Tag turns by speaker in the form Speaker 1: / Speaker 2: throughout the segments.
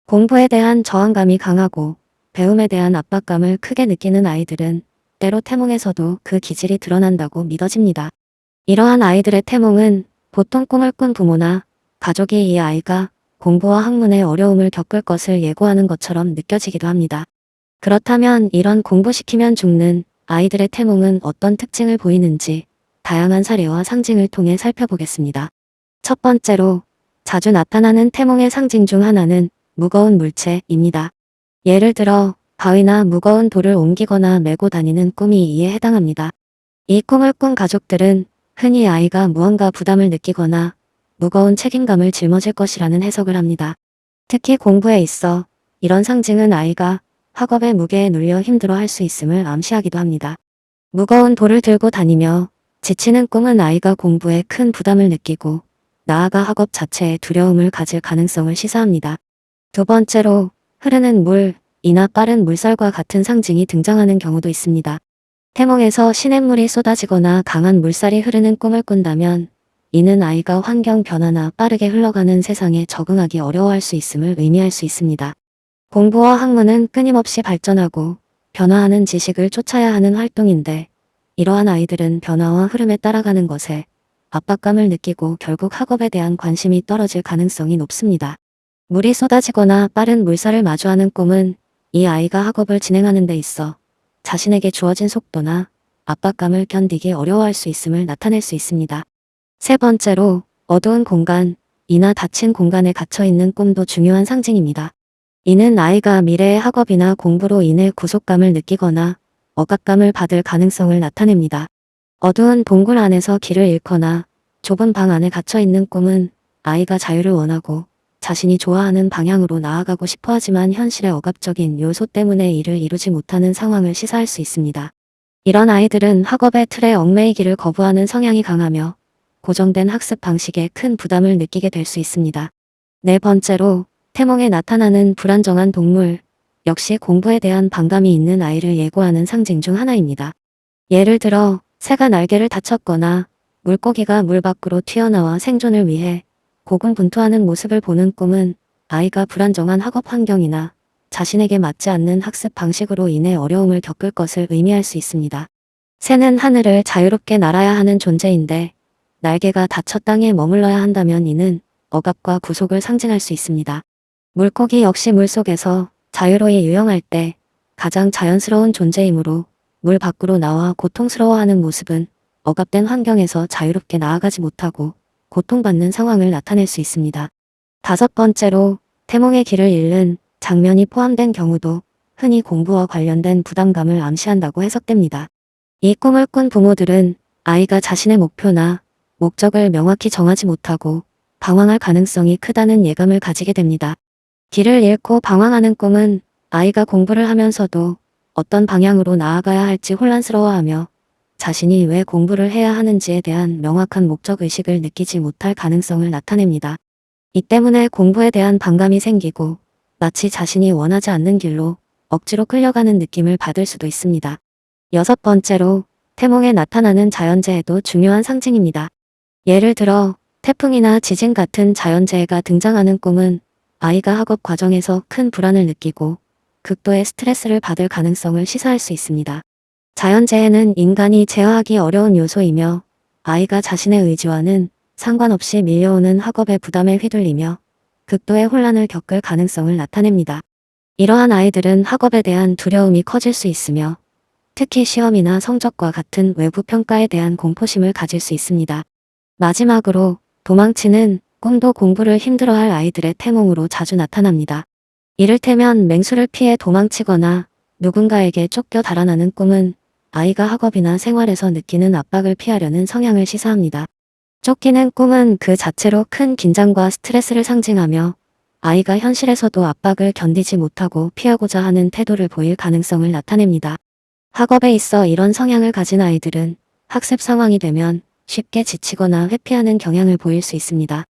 Speaker 1: 공부에 대한 저항감이 강하고 배움에 대한 압박감을 크게 느끼는 아이들은 때로 태몽에서도 그 기질이 드러난다고 믿어집니다. 이러한 아이들의 태몽은 보통 꿈을 꾼 부모나 가족이 이 아이가 공부와 학문에 어려움을 겪을 것을 예고하는 것처럼 느껴지기도 합니다. 그렇다면 이런 공부시키면 죽는 아이들의 태몽은 어떤 특징을 보이는지 다양한 사례와 상징을 통해 살펴보겠습니다. 첫 번째로 자주 나타나는 태몽의 상징 중 하나는 무거운 물체입니다. 예를 들어 바위나 무거운 돌을 옮기거나 메고 다니는 꿈이 이에 해당합니다. 이 꿈을 꾼 가족들은 흔히 아이가 무언가 부담을 느끼거나 무거운 책임감을 짊어질 것이라는 해석을 합니다. 특히 공부에 있어 이런 상징은 아이가 학업의 무게에 눌려 힘들어할 수 있음을 암시하기도 합니다. 무거운 돌을 들고 다니며 지치는 꿈은 아이가 공부에 큰 부담을 느끼고 나아가 학업 자체에 두려움을 가질 가능성을 시사합니다. 두 번째로 흐르는 물이나 빠른 물살과 같은 상징이 등장하는 경우도 있습니다. 태몽에서 시냇물이 쏟아지거나 강한 물살이 흐르는 꿈을 꾼다면 이는 아이가 환경 변화나 빠르게 흘러가는 세상에 적응하기 어려워할 수 있음을 의미할 수 있습니다. 공부와 학문은 끊임없이 발전하고 변화하는 지식을 쫓아야 하는 활동인데 이러한 아이들은 변화와 흐름에 따라가는 것에 압박감을 느끼고 결국 학업에 대한 관심이 떨어질 가능성이 높습니다. 물이 쏟아지거나 빠른 물살을 마주하는 꿈은 이 아이가 학업을 진행하는 데 있어 자신에게 주어진 속도나 압박감을 견디기 어려워할 수 있음을 나타낼 수 있습니다. 세 번째로 어두운 공간이나 닫힌 공간에 갇혀있는 꿈도 중요한 상징입니다. 이는 아이가 미래의 학업이나 공부로 인해 구속감을 느끼거나 억압감을 받을 가능성을 나타냅니다. 어두운 동굴 안에서 길을 잃거나 좁은 방 안에 갇혀있는 꿈은 아이가 자유를 원하고 자신이 좋아하는 방향으로 나아가고 싶어 하지만 현실의 억압적인 요소 때문에 이를 이루지 못하는 상황을 시사할 수 있습니다. 이런 아이들은 학업의 틀에 얽매이기를 거부하는 성향이 강하며 고정된 학습 방식에 큰 부담을 느끼게 될 수 있습니다. 네 번째로 태몽에 나타나는 불안정한 동물, 역시 공부에 대한 반감이 있는 아이를 예고하는 상징 중 하나입니다. 예를 들어 새가 날개를 다쳤거나 물고기가 물 밖으로 튀어나와 생존을 위해 고군분투하는 모습을 보는 꿈은 아이가 불안정한 학업 환경이나 자신에게 맞지 않는 학습 방식으로 인해 어려움을 겪을 것을 의미할 수 있습니다. 새는 하늘을 자유롭게 날아야 하는 존재인데 날개가 닫혀 땅에 머물러야 한다면 이는 억압과 구속을 상징할 수 있습니다. 물고기 역시 물속에서 자유로이 유영할 때 가장 자연스러운 존재이므로 물 밖으로 나와 고통스러워하는 모습은 억압된 환경에서 자유롭게 나아가지 못하고 고통받는 상황을 나타낼 수 있습니다. 다섯 번째로 태몽의 길을 잃는 장면이 포함된 경우도 흔히 공부와 관련된 부담감을 암시한다고 해석됩니다. 이 꿈을 꾼 부모들은 아이가 자신의 목표나 목적을 명확히 정하지 못하고 방황할 가능성이 크다는 예감을 가지게 됩니다. 길을 잃고 방황하는 꿈은 아이가 공부를 하면서도 어떤 방향으로 나아가야 할지 혼란스러워하며 자신이 왜 공부를 해야 하는지에 대한 명확한 목적의식을 느끼지 못할 가능성을 나타냅니다. 이 때문에 공부에 대한 반감이 생기고 마치 자신이 원하지 않는 길로 억지로 끌려가는 느낌을 받을 수도 있습니다. 여섯 번째로 태몽에 나타나는 자연재해도 중요한 상징입니다. 예를 들어 태풍이나 지진 같은 자연재해가 등장하는 꿈은 아이가 학업 과정에서 큰 불안을 느끼고 극도의 스트레스를 받을 가능성을 시사할 수 있습니다. 자연재해는 인간이 제어하기 어려운 요소이며 아이가 자신의 의지와는 상관없이 밀려오는 학업의 부담에 휘둘리며 극도의 혼란을 겪을 가능성을 나타냅니다. 이러한 아이들은 학업에 대한 두려움이 커질 수 있으며 특히 시험이나 성적과 같은 외부 평가에 대한 공포심을 가질 수 있습니다. 마지막으로 도망치는 꿈도 공부를 힘들어할 아이들의 태몽으로 자주 나타납니다. 이를테면 맹수를 피해 도망치거나 누군가에게 쫓겨 달아나는 꿈은 아이가 학업이나 생활에서 느끼는 압박을 피하려는 성향을 시사합니다. 쫓기는 꿈은 그 자체로 큰 긴장과 스트레스를 상징하며 아이가 현실에서도 압박을 견디지 못하고 피하고자 하는 태도를 보일 가능성을 나타냅니다. 학업에 있어 이런 성향을 가진 아이들은 학습 상황이 되면 쉽게 지치거나 회피하는 경향을 보일 수 있습니다.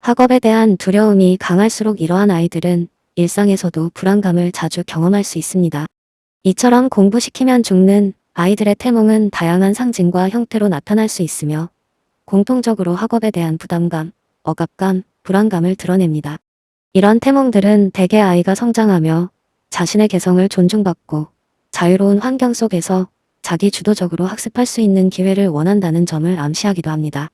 Speaker 1: 학업에 대한 두려움이 강할수록 이러한 아이들은 일상에서도 불안감을 자주 경험할 수 있습니다. 이처럼 공부시키면 죽는 아이들의 태몽은 다양한 상징과 형태로 나타날 수 있으며 공통적으로 학업에 대한 부담감, 억압감, 불안감을 드러냅니다. 이런 태몽들은 대개 아이가 성장하며 자신의 개성을 존중받고 자유로운 환경 속에서 자기 주도적으로 학습할 수 있는 기회를 원한다는 점을 암시하기도 합니다.